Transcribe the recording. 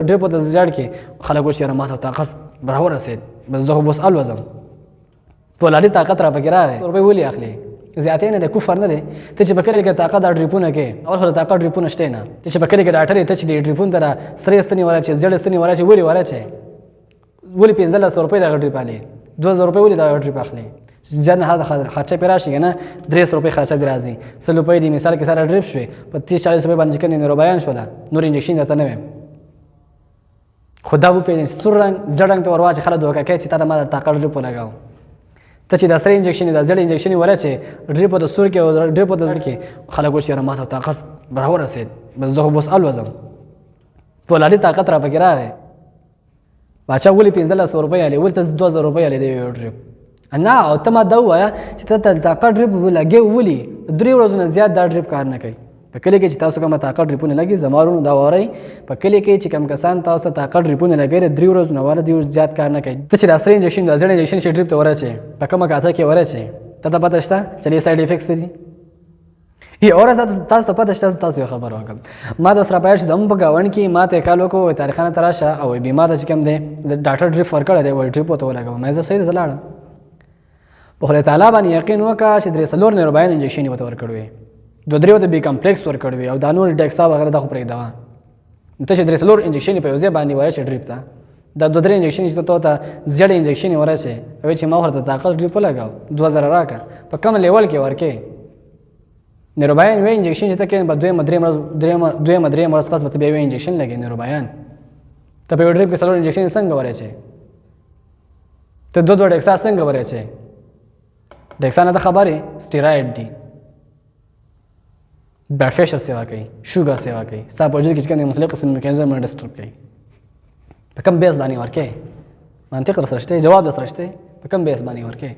ډریپ ته ځړ کې خلک وایي چې ماته طاقت راورسېد بس زه خو بس الوځم فولادي طاقت را پکې راغی روپۍ ولې اخلي زیاتې نه دی کفر نه دی ته چې په کلي کې طاقت دا ډریپونه کې اول خو د طاقت ډریپونه شته نه ته چې په کلي کې ډاکټر یې ته چې د ډریپونو ته سرې ستنې وراچې زیړې ستنې وراچې ولې وراچې ولې 1500 روپۍ دغه ډریپ اخلي 2000 روپۍ ولې دغه ډریپ اخلي زیات نه خرچه پې راشي که نه 300 روپۍ خرچه دې راځي 100 روپۍ دې مثال کې سره ډریپ شوې په 30-40 روپۍ باندې چې کوم نیروبیان شوله نور انجکشن درته نه ویم خو دا وپېژنې سور رنګ زړ رنګ ته ور واچې خلک دوکه کوي چې تا ته ما د طاقت ډریپ ولګاو ته چې دا سره انجکشن دا زړ انجکشن وراچې ډریپ د سور کې او ډریپ د ځکه خلک وایي چې ماته طاقت راورسېد بس زه خو بس الوځم فولادي طاقت را پکې راغی باچا ولې 1500 روپۍ اخلي ولې ته 2000 روپۍ اخلي د یو ډریپ نه او ته ما دا ووایه چې ته د طاقت ډریپ لګې ولي 3 ورځو نه زیات دا ډریپ کار نه کوي په کلي کې چې تاسو کومه طاقت ډریپونه لګي زما ورونو دا واورئ په کلي کې چې کوم کسان تاسو ته طاقت ډریپونه لګوي 3 ورځو نه والا دې زیات کار نه کوي ته چې دا سره انجکشن دا زړه انجکشن چې ډریپ ته وراچې په کومه کاته کې وراچې ته ته پته شته چې لې سایډ افیکټس دي هي اور تاسو ته پته شته تاسو خبر وکم ما د سره پېښ زم په گاون کې ما ته کالو کو تاریخانه تراشه او بیمار چې کوم دی د ډاکټر ډریپ ورکړی دی وای ډریپ ته ولګو مې زه صحیح زلاړم په خدای تعالی باندې یقین وکړه چې درې څلور نیروبیان انجکشن یې ورته ورکړی دو درې ورته بي کمپلیکس ورکړی او دا نور ډیکسا وغیره دا خو پرېږده ته چې درې څلور انجکشن یې په یو ځای باندې ورشې ډریپ ته دا دو درې انجکشن چې ته زیړ انجکشن یې ورشې وایي چې ما ورته طاقت ډریپ ولګاو 2000 راکړه په کوم لیول کې ورکې نیروبیان وایي انجکشن چې ته کوې به دویمه درېیمه ورځ پس به ته بیا یو انجکشن لګې نیروبیان ته په یو ډریپ کې څلور انجکشن څنګه ورچې ته دو ډیکسا څنګه ورچې ډیکسا نه ته خبرې سټیرایډ دي بلډ پریشر سیوا کوي شوګر سیوا کوي ستا په وجود کې چې کوم مختلف قسم میکانیزم ډسټرب کوي په کوم بیس باندې ورکې منطق سره شته جواب سره شته په کوم بیس باندې ورکې